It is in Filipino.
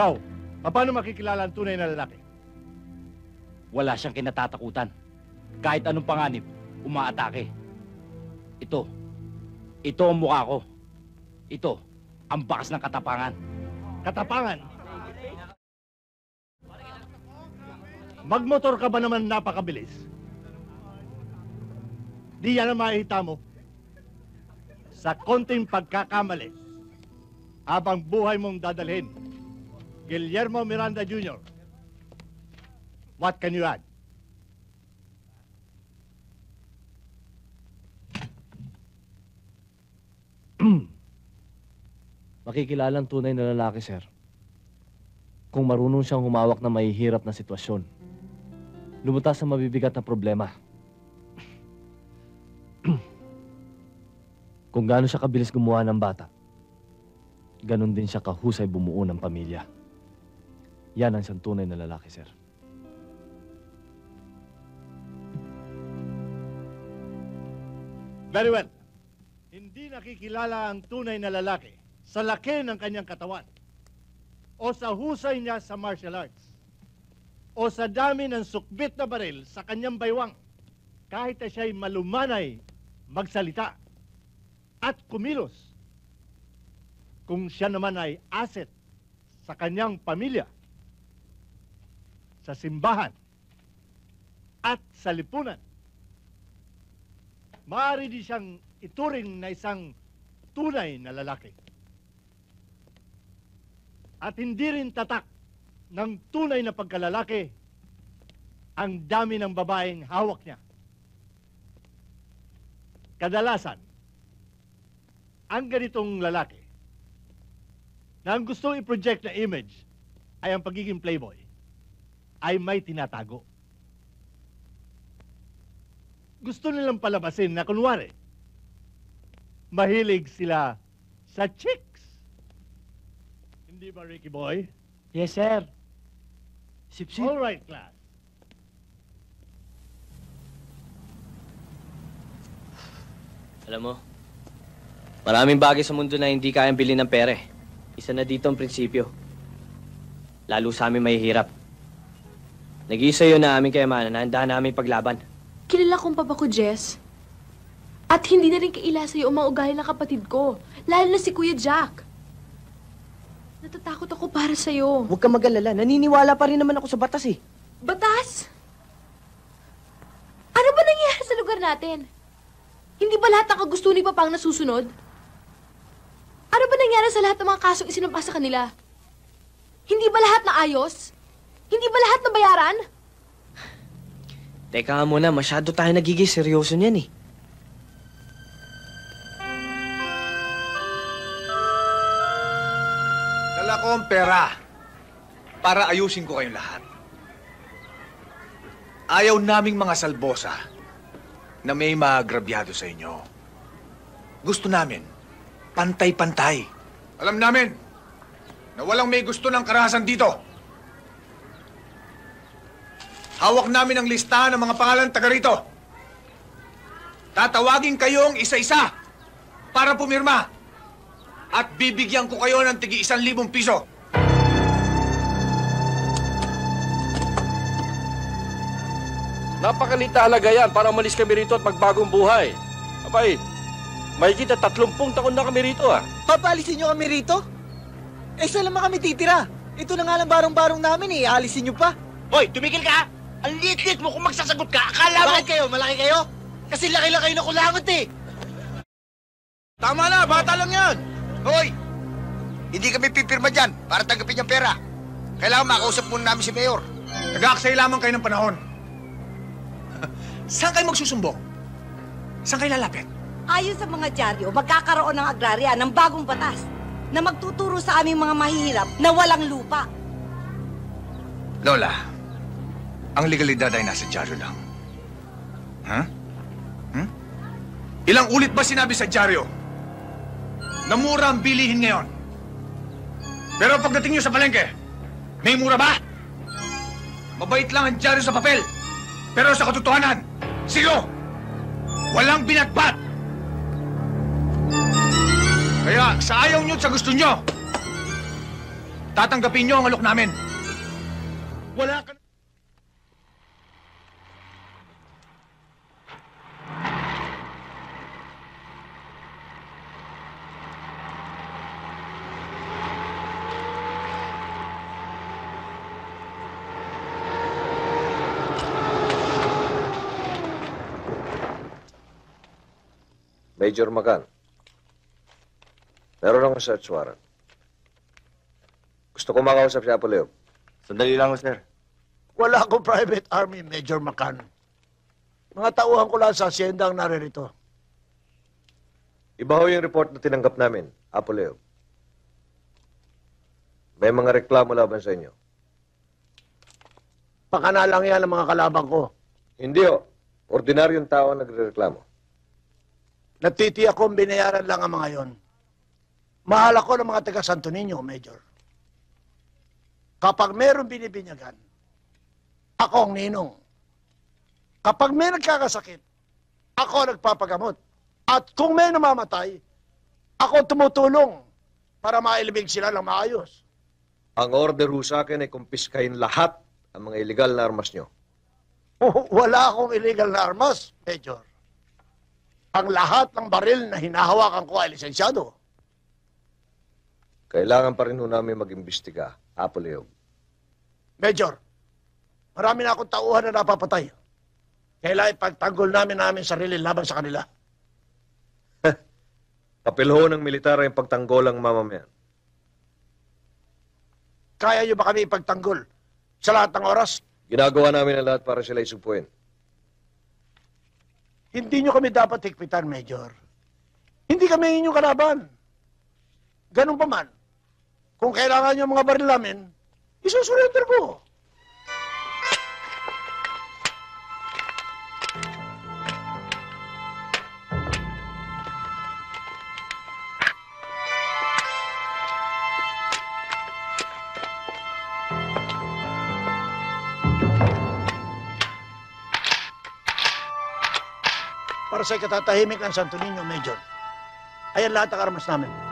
Ikaw, paano makikilala ang tunay na lalaki? Wala siyang kinatatakutan. Kahit anong panganib, umaatake. Ito ang mukha ko. Ito, ang bakas ng katapangan. Katapangan? Magmotor ka ba naman napakabilis? Di yan ang makikita mo. Sa konting pagkakamali, habang buhay mong dadalhin, Guillermo Miranda Jr., what can you add? Makikilala ang tunay na lalaki, sir. Kung marunong siyang humawak ng mahihirap na sitwasyon. Lumutas sa mabibigat na problema. Kung gaano siya kabilis gumawa ng bata, ganon din siya kahusay bumuo ng pamilya. Yan ang isang tunay na lalaki, sir. Very well. Hindi nakikilala ang tunay na lalaki sa laki ng kanyang katawan o sa husay niya sa martial arts o sa dami ng sukbit na baril sa kanyang baywang kahit na siya'y malumanay magsalita at kumilos kung siya naman ay asset sa kanyang pamilya, sa simbahan at sa lipunan. Maaari di siyang ituring na isang tunay na lalaki. At hindi rin tatak ng tunay na pagkalalaki ang dami ng babaeng hawak niya. Kadalasan, ang ganitong lalaki na ang gusto i-project na image ay ang pagiging playboy ay may tinatago. Gusto nilang palabasin na kunwari, mahilig sila sa chicks. Hindi ba, Ricky Boy? Yes, sir. Sip-sip. All right, class. Alam mo, maraming bagay sa mundo na hindi kayang bilhin ng pere. Isa na dito ang prinsipyo. Lalo sa amin mahihirap. Nag-iisa yun na aming kayamanan na handa namin paglaban. Kilala kong papa ko, Jess. At hindi na rin kaila sa'yo ang mga ugali ng kapatid ko. Lalo na si Kuya Jack. Natatakot ako para sa'yo. Huwag kang mag-alala. Naniniwala pa rin naman ako sa batas eh. Batas? Ano ba nangyayari sa lugar natin? Hindi ba lahat ng kagusto ni Papang nasusunod? Ano ba nangyari sa lahat ng mga kasong isinampa sa kanila? Hindi ba lahat na ayos? Hindi ba lahat na bayaran? Teka nga muna, masyado tayo nagiging seryoso niyan eh. Dala ko ang pera para ayusin ko kayong lahat. Ayaw naming mga salbosa na may maagrabyado sa inyo. Gusto namin, pantay-pantay. Alam namin na walang may gusto ng karahasan dito. Hawak namin ang listahan ng mga pangalan taga rito. Tatawagin kayong isa-isa para pumirma. At bibigyan ko kayo ng tigi 1,000 piso. Napakalita halaga yan para umalis kami rito at magbagong buhay. Abay, may kita 30 taon na kami rito ah. Papalisin nyo kami rito? Eh, saan naman kami titira? Ito na nga lang barong-barong namin eh. Aalisin nyo pa. Hoy, tumigil ka! Ang liit-liit mo kung magsasagot ka. Akala mo... Bakit kayo? Malaki kayo? Kasi laki-laki kayo na kulangot eh. Tama na, bata lang yan. Hoy! Hindi kami pipirma dyan para tanggapin yung pera. Kailangan makausap muna namin si Mayor. Nag-aaksay lamang kayo ng panahon. Saan kayo magsusumbong? Saan kayo lalapit? Ayon sa mga dyaryo, magkakaroon ng agrarya ng bagong batas na magtuturo sa aming mga mahihirap na walang lupa. Lola, ang legalidad ay nasa dyaryo lang. Ha? Ilang ulit ba sinabi sa dyaryo na mura ang bilihin ngayon? Pero pagdating nyo sa palengke, may mura ba? Mabait lang ang dyaryo sa papel. Pero sa katotohanan, silo! Walang binatbat! Kaya sa ayaw nyo at sa gusto nyo, tatanggapin nyo ang alok namin. Wala ka... Major Macan, meron akong search warrant. Gusto ko makausap si Apoleo. Sandali lang, sir. Wala akong private army, Major Macan. Mga tauhan ko lang sa asyenda ang naririto. Iba ho yung report na tinanggap namin, Apoleo. May mga reklamo laban sa inyo. Pakanalang yan ang mga kalabang ko. Hindi ho. Ordinaryong tao ang nagrereklamo. Nagtitiyak kong binayaran lang ang mga yon. Mahal ako ng mga taga Santo Niño, Major. Kapag meron binibinyagan, ako ang ninong. Kapag may nagkakasakit, ako ang nagpapagamot. At kung may namamatay, ako ang tumutulong para mailibing sila ng maayos. Ang order ho sa akin ay kumpiskahin lahat ang mga illegal na armas nyo. Wala akong illegal na armas, Major. Ang lahat ng baril na hinahawakan ko ay lisensyado. Kailangan pa rin ho namin mag-imbestiga, Apoleo. Major, marami na akong tauhan na napapatay. Kailangan ipagtanggol namin sarili laban sa kanila. Papel ho ng militar ay pagtanggol ang mamamayan. Kaya nyo ba kami ipagtanggol sa lahat ng oras? Ginagawa namin ang lahat para sila isupuin. Hindi nyo kami dapat higpitan, Major. Hindi kami inyong kalaban. Ganun pa man, kung kailangan nyo mga baril namin, isusurrender ko. Para sa ikatatahimik ng Santo Niño, Major. Ayan lahat ang armas namin.